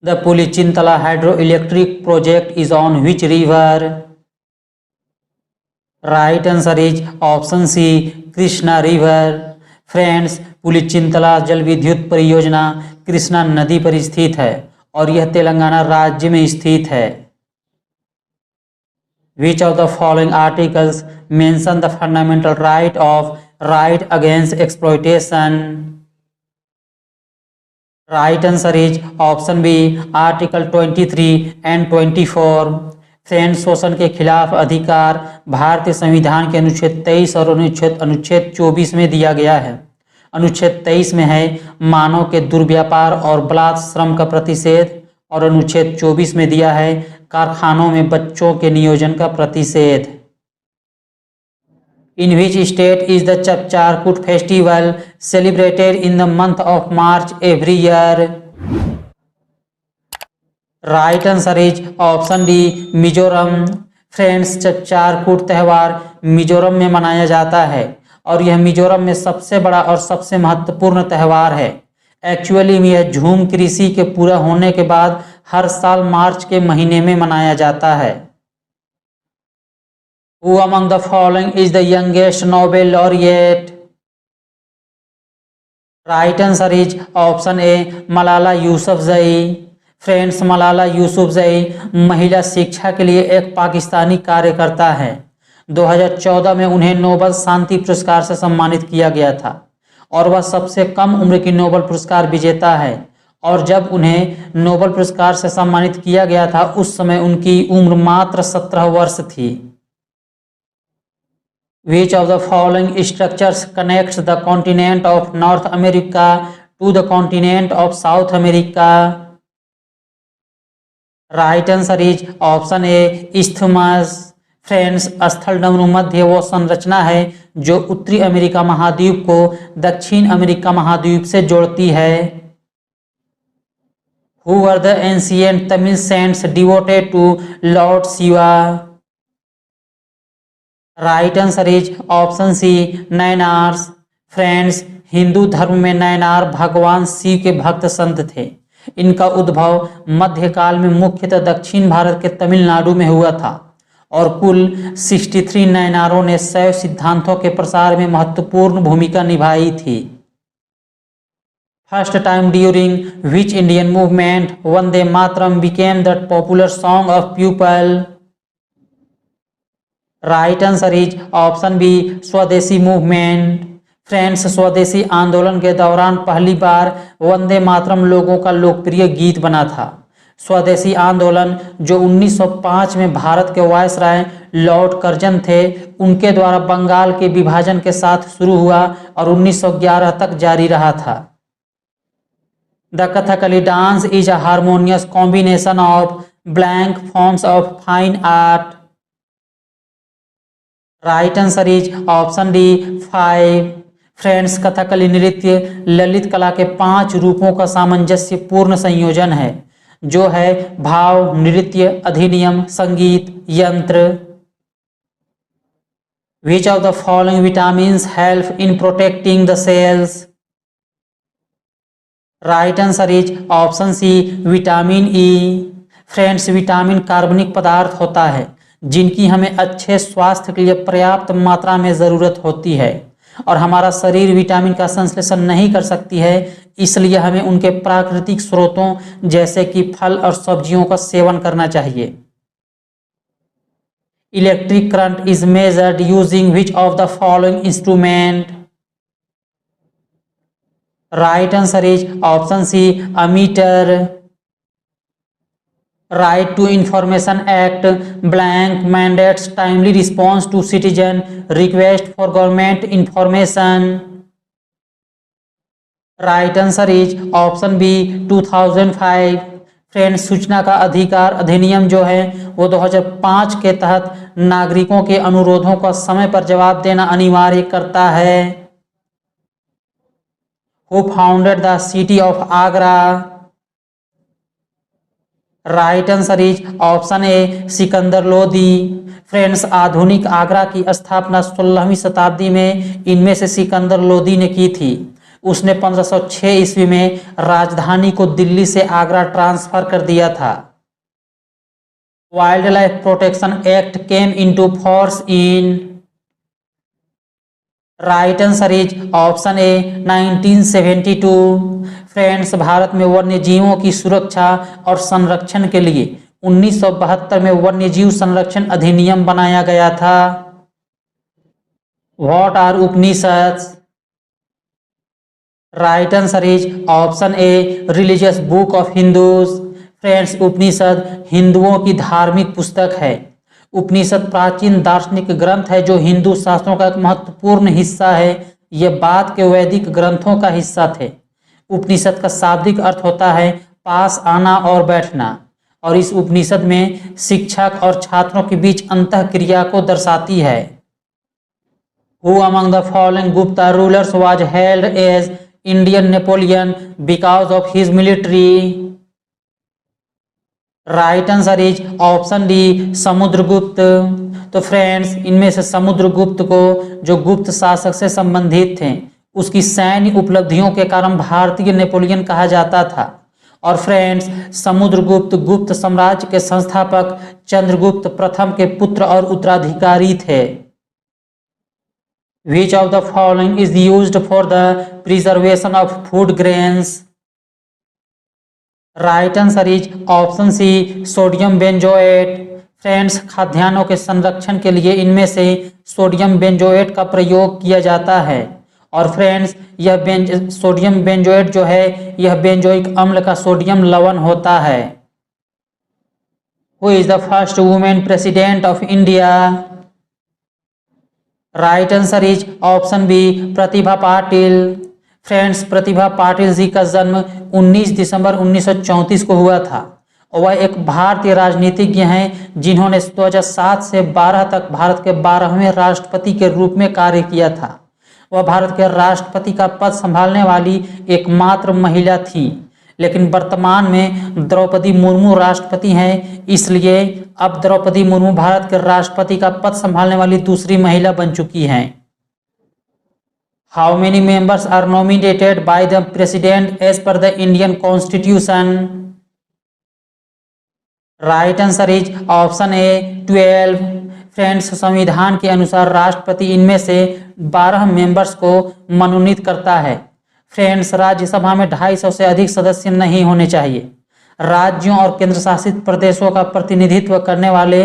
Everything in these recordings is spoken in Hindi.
The Pulichintala hydroelectric project is on which river? Right answer is option C, Krishna river. Friends, Pulichintala जल विद्युत परियोजना कृष्णा नदी पर स्थित है और यह तेलंगाना राज्य में स्थित है। Which of the following articles mention the fundamental right against exploitation? Right answer is option B, Article 23 and 24। Friends, शोषण के खिलाफ अधिकार भारतीय संविधान के अनुच्छेद 23 और अनुच्छेद 24 में दिया गया है। अनुच्छेद 23 में है मानव के दुर्व्यापार और बलात् श्रम का प्रतिषेध और अनुच्छेद 24 में दिया है कारखानों में बच्चों के नियोजन का प्रतिषेध। In which state is the Chapchar festival celebrated in the month of March every year? Right answer is option D, Mizoram. Friends, Chapchar Kut त्यौहार मिजोरम में मनाया जाता है और यह मिजोरम में सबसे बड़ा और सबसे महत्वपूर्ण त्यौहार है। एक्चुअली यह झूम कृषि के पूरा होने के बाद हर साल मार्च के महीने में मनाया जाता है। Who among the following is the youngest Nobel laureate? Right answer is option A, Malala Yousafzai. Friends, Malala Yousafzai महिला शिक्षा के लिए एक पाकिस्तानी कार्यकर्ता है। 2014 में उन्हें नोबेल शांति पुरस्कार से सम्मानित किया गया था और वह सबसे कम उम्र की नोबेल पुरस्कार विजेता है और जब उन्हें नोबेल पुरस्कार से सम्मानित किया गया था उस समय उनकी उम्र मात्र 17 वर्ष थी। Which of the following structures connects the continent of North America to the continent of South America? Right answer is option A, isthmus। Friends, स्थलडमरू मध्य वो संरचना है जो उत्तरी अमेरिका महाद्वीप को दक्षिण अमेरिका महाद्वीप से जोड़ती है। Who were the ancient Tamil saints devoted to Lord Shiva? Right answer is option C, Nayanars. Friends, Hindu धर्म में नयनार भगवान शिव के भक्त संत थे। इनका उद्भव मध्यकाल में मुख्यतः दक्षिण भारत के तमिलनाडु में हुआ था और कुल 63 नयनारों ने शैव सिद्धांतों के प्रसार में महत्वपूर्ण भूमिका निभाई थी। First time during which Indian movement Vande Mataram became the popular song of people? Right answer is option B, Swadeshi movement. Friends, स्वदेशी आंदोलन के दौरान पहली बार वंदे मातरम लोगों का लोकप्रिय गीत बना था। स्वदेशी आंदोलन जो 1905 में भारत के वायसराय लॉर्ड कर्जन थे उनके द्वारा बंगाल के विभाजन के साथ शुरू हुआ और 1911 तक जारी रहा था। The Kathakali dance is a harmonious combination of blank forms of fine art. Right answer is option D, 5। Friends, Kathakali नृत्य ललित कला के 5 रूपों का सामंजस्यपूर्ण संयोजन है जो है भाव, नृत्य, अधिनियम, संगीत, यंत्र। Which of the following vitamins help in protecting the cells? Right answer is option C, vitamin E. Friends, vitamin कार्बनिक पदार्थ होता है जिनकी हमें अच्छे स्वास्थ्य के लिए पर्याप्त मात्रा में ज़रूरत होती है और हमारा शरीर विटामिन का संश्लेषण नहीं कर सकती है, इसलिए हमें उनके प्राकृतिक स्रोतों जैसे कि फल और सब्जियों का सेवन करना चाहिए। Electric current is measured using which of the following instrument? Right answer is option C, ammeter. Right to information act blank mandates timely response to citizen request for government information. Right answer is option B, 2005। Friends, सूचना का अधिकार अधिनियम जो है वो 2005 के तहत नागरिकों के अनुरोधों का समय पर जवाब देना अनिवार्य करता है। Who founded the city of Agra? Right answer is option A, Sikandar Lodi. Friends, आधुनिक आगरा की स्थापना 16वीं शताब्दी में इनमें से सिकंदर लोदी ने की थी। उसने 1506 ईस्वी में राजधानी को दिल्ली से आगरा ट्रांसफर कर दिया था। Wild life protection act came into force in, right answer is option A 1972। Friends, Bharat में वन्य जीवों की सुरक्षा और संरक्षण के लिए 1972 में वन्य जीव संरक्षण अधिनियम बनाया गया था। What are Upanishads? Right answer is option A religious book of Hindus. Friends, Upanishad हिंदुओं की धार्मिक पुस्तक है। उपनिषद प्राचीन दार्शनिक ग्रंथ है जो हिंदू शास्त्रों का एक महत्वपूर्ण हिस्सा है। ये बाद के वैदिक ग्रंथों का हिस्सा थे। उपनिषद का शाब्दिक अर्थ होता है पास आना और बैठना, और इस उपनिषद में शिक्षक और छात्रों के बीच अंतःक्रिया को दर्शाती है। Who among the following Gupta rulers was hailed as Indian Napoleon because of his military? Right answer is option D Samudragupta. तो फ्रेंड्स, इनमें से समुद्रगुप्त को, जो गुप्त शासक से संबंधित थे, उसकी सैन्य उपलब्धियों के कारण भारतीय नेपोलियन कहा जाता था। और फ्रेंड्स, समुद्रगुप्त गुप्त साम्राज्य के संस्थापक चंद्रगुप्त प्रथम के पुत्र और उत्तराधिकारी थे। Which of the following is used for the preservation of food grains? Right answer is option C sodium benzoate. Friends, खाद्यान्नों के संरक्षण के लिए इनमें से सोडियम बेंजोएट का प्रयोग किया जाता है। और फ्रेंड्स, यह सोडियम बेंजोएट जो है, यह बेंजोइक अम्ल का सोडियम लवण होता है। Who is the first women president of India? Right answer is option B Pratibha Patil. Friends, Pratibha Patil ji का जन्म 19 दिसंबर 1934 को हुआ था। और वह एक भारतीय राजनीतिज्ञ हैं जिन्होंने 2007 से 12 तक भारत के 12वें राष्ट्रपति के रूप में कार्य किया था। वह भारत के राष्ट्रपति का पद संभालने वाली एकमात्र महिला थी। लेकिन वर्तमान में द्रौपदी मुर्मू राष्ट्रपति हैं, इसलिए अब द्रौपदी मुर्मू भारत के राष्ट्रपति का पद संभालने वाली दूसरी महिला बन चुकी हैं। How many members are nominated by the president as per the Indian constitution? Right answer is option A 12। Friends, संविधान के अनुसार राष्ट्रपति इनमें से 12 मेंबर्स को मनोनीत करता है। फ्रेंड्स, राज्यसभा में 250 से अधिक सदस्य नहीं होने चाहिए। राज्यों और केंद्र शासित प्रदेशों का प्रतिनिधित्व करने वाले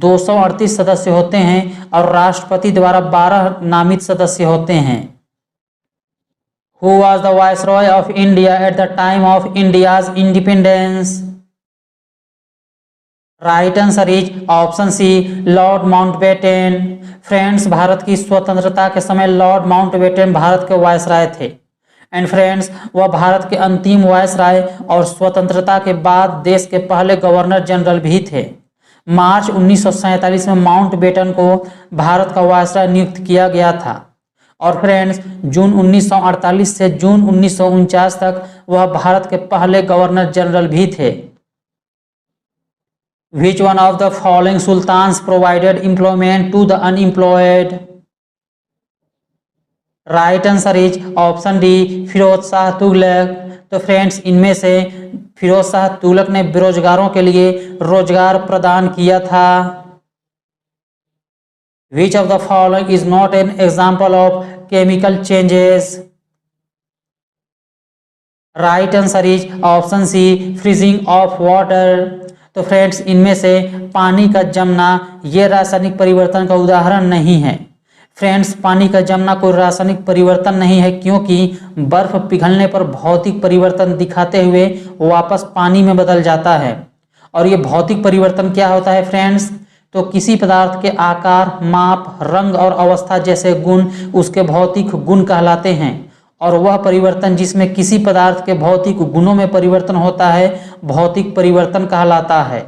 238 सदस्य होते हैं और राष्ट्रपति द्वारा 12 नामित सदस्य होते हैं। Who was the Viceroy of India at the time of India's independence? Right answer is option C Lord Mountbatten. Friends, भारत की स्वतंत्रता के समय लॉर्ड माउंटबेटन भारत के वायसराय थे। एंड फ्रेंड्स, वह भारत के अंतिम वायसराय और स्वतंत्रता के बाद देश के पहले गवर्नर जनरल भी थे। मार्च 1947 में माउंटबेटन को भारत का वायसराय नियुक्त किया गया था। और फ्रेंड्स, जून 1948 से जून 1949 तक वह भारत के पहले गवर्नर जनरल भी थे। Which one of the following sultans provided employment to the unemployed? Right answer is option D Firoz Shah Tughlaq. तो फ्रेंड्स, इनमें से फिरोज शाह तुगलक ने बेरोजगारों के लिए रोजगार प्रदान किया था। Which of the following is not an example of chemical changes? Right answer is option C freezing of water. तो फ्रेंड्स, इनमें से पानी का जमना ये रासायनिक परिवर्तन का उदाहरण नहीं है। फ्रेंड्स, पानी का जमना कोई रासायनिक परिवर्तन नहीं है, क्योंकि बर्फ पिघलने पर भौतिक परिवर्तन दिखाते हुए वापस पानी में बदल जाता है। और ये भौतिक परिवर्तन क्या होता है फ्रेंड्स? तो किसी पदार्थ के आकार, माप, रंग और अवस्था जैसे गुण उसके भौतिक गुण कहलाते हैं। और वह परिवर्तन जिसमें किसी पदार्थ के भौतिक गुणों में परिवर्तन होता है भौतिक परिवर्तन कहलाता है।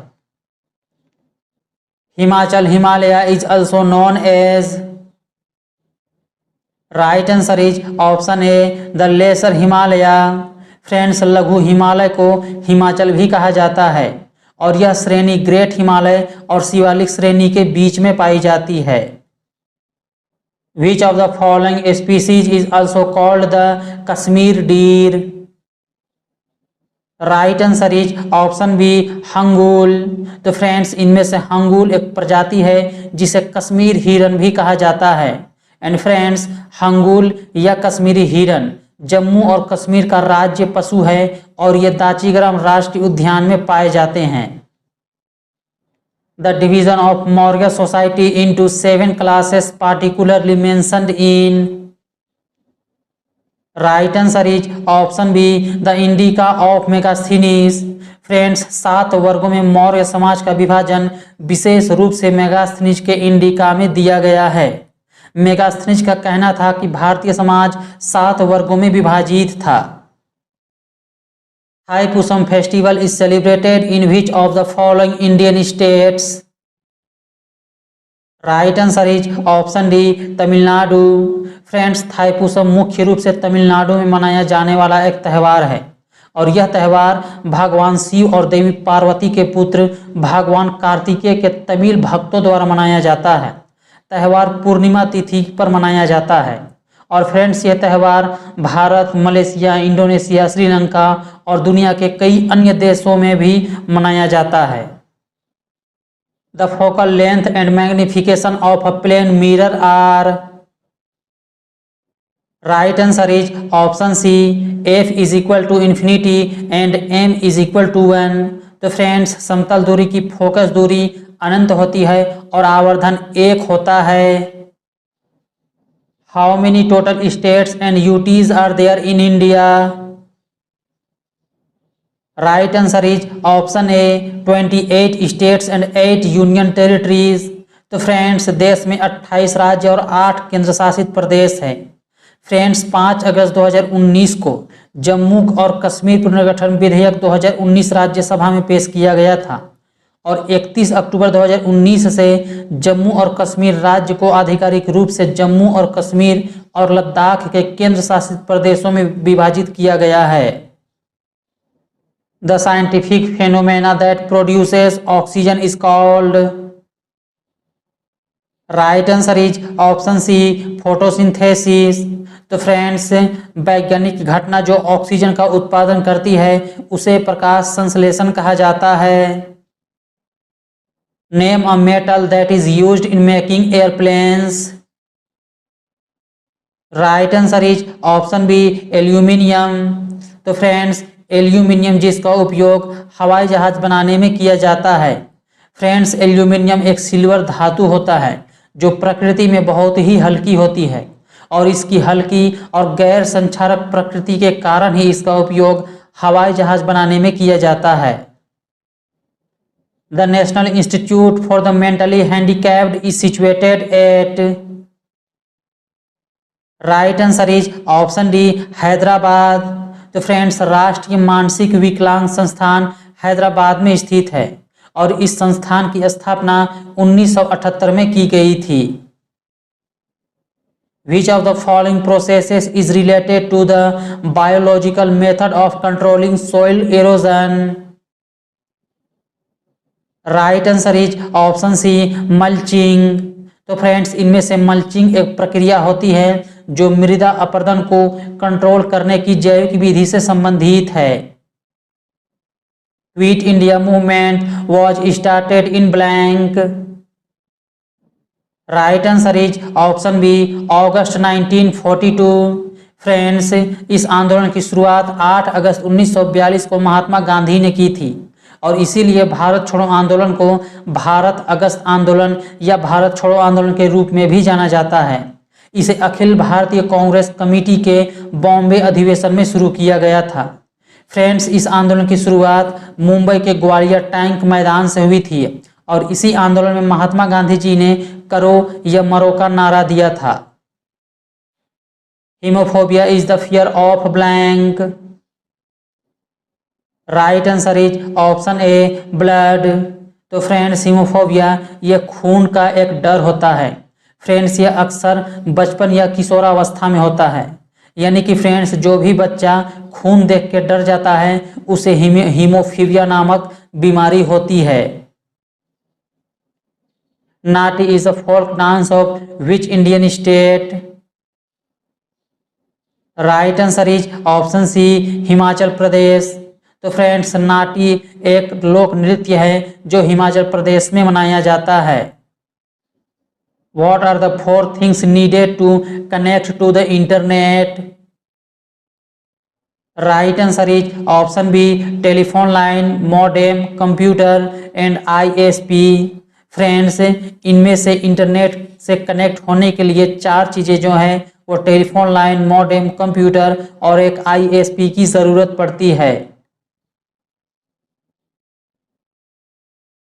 Himachal Himalaya is also known as. Right answer is option A the lesser Himalaya. Friends, लघु हिमालय को हिमाचल भी कहा जाता है और यह श्रेणी ग्रेट हिमालय और शिवालिक श्रेणी के बीच में पाई जाती है। Which of the following species is also called the Kashmir deer? Right answer is option B hangul. तो फ्रेंड्स, इनमें से हंगूल एक प्रजाति है जिसे कश्मीर हिरन भी कहा जाता है। एंड फ्रेंड्स, हंगूल या कश्मीरी हिरन जम्मू और कश्मीर का राज्य पशु है और ये दाचीग्राम राष्ट्रीय उद्यान में पाए जाते हैं। The division of Maurya society into 7 classes particularly mentioned in. Right answer is option be the indica of Megasthenes. Friends, 7 वर्गों में मौर्य समाज का विभाजन विशेष रूप से मेगास्थनीज के इंडिका में दिया गया है। मेगास्थनीज का कहना था कि भारतीय समाज 7 वर्गों में विभाजित था। Thaipusam festival is celebrated in which of the following Indian states. Right answer is option D Tamil Nadu. Friends, Thaipusam मुख्य रूप से तमिलनाडु में मनाया जाने वाला एक त्यौहार है और यह त्यौहार भगवान शिव और देवी पार्वती के पुत्र भगवान कार्तिकेय के तमिल भक्तों द्वारा मनाया जाता है। त्यौहार पूर्णिमा तिथि पर मनाया जाता है और फ्रेंड्स, यह त्यौहार भारत, मलेशिया, इंडोनेशिया, श्रीलंका और दुनिया के कई अन्य देशों में भी मनाया जाता है। The focal length and magnification of a plane mirror are। Right answer is option C, f is equal to infinity and m is equal to 1। तो फ्रेंड्स, समतल दूरी की फोकस दूरी अनंत होती है और आवर्धन 1 होता है। How many total states and UTs are there in India? Right answer is option A 28 states and 8 union territories. तो फ्रेंड्स, देश में 28 राज्य और 8 केंद्र शासित प्रदेश हैं। फ्रेंड्स, 5 अगस्त 2019 को जम्मू और कश्मीर पुनर्गठन विधेयक 2019 राज्यसभा में पेश किया गया था और 31 अक्टूबर 2019 से जम्मू और कश्मीर राज्य को आधिकारिक रूप से जम्मू और कश्मीर और लद्दाख के केंद्र शासित प्रदेशों में विभाजित किया गया है। The scientific phenomena that produces oxygen is called। Right answer is option C, photosynthesis। तो फ्रेंड्स, वैज्ञानिक घटना जो ऑक्सीजन का उत्पादन करती है उसे प्रकाश संश्लेषण कहा जाता है। Name a metal that is used in making airplanes। Right answer is option B, aluminium. तो फ्रेंड्स, एल्यूमिनियम जिसका उपयोग हवाई जहाज बनाने में किया जाता है। फ्रेंड्स, एल्यूमिनियम एक सिल्वर धातु होता है जो प्रकृति में बहुत ही हल्की होती है और इसकी हल्की और गैर संक्षारक प्रकृति के कारण ही इसका उपयोग हवाई जहाज बनाने में किया जाता है। The national institute for the mentally handicapped is situated at. Right answer is option D, Hyderabad. तो फ्रेंड्स, राष्ट्रीय मानसिक विकलांग संस्थान हैदराबाद में स्थित है और इस संस्थान की स्थापना 1978 में की गई थी। Which of the following processes is related to the biological method of controlling soil erosion? Right answer is option C, mulching। तो फ्रेंड्स, इनमें से मल्चिंग एक प्रक्रिया होती है जो मृदा अपरदन को कंट्रोल करने की जैविक विधि से संबंधित है। Quit India movement was started in blank. Right answer is option B, August 1942। Friends, इस आंदोलन की शुरुआत 8 अगस्त 1942 को महात्मा गांधी ने की थी और इसीलिए भारत छोड़ो आंदोलन को भारत अगस्त आंदोलन या भारत छोड़ो आंदोलन के रूप में भी जाना जाता है। इसे अखिल भारतीय कांग्रेस कमेटी के बॉम्बे अधिवेशन में शुरू किया गया था। फ्रेंड्स, इस आंदोलन की शुरुआत मुंबई के ग्वालियर टैंक मैदान से हुई थी और इसी आंदोलन में महात्मा गांधी जी ने करो या मरो का नारा दिया था। Haemophobia is the fear of blank. Right answer is option A, blood. तो फ्रेंड्स, हीमोफोबिया यह खून का एक डर होता है। फ्रेंड्स, यह अक्सर बचपन या किशोरावस्था में होता है, यानी कि फ्रेंड्स, जो भी बच्चा खून देख के डर जाता है उसे हीमोफीलिया नामक बीमारी होती है। Nati is a folk dance of which Indian state? Right answer is option C, Himachal Pradesh. तो फ्रेंड्स, नाटी एक लोक नृत्य है जो हिमाचल प्रदेश में मनाया जाता है। What are the 4 things needed to connect to the internet? Right answer is option B, telephone line, modem, computer and ISP। Friends, इनमें से इंटरनेट से कनेक्ट होने के लिए 4 चीज़ें जो हैं वो टेलीफोन लाइन, मॉडेम, कंप्यूटर और एक ISP की ज़रूरत पड़ती है।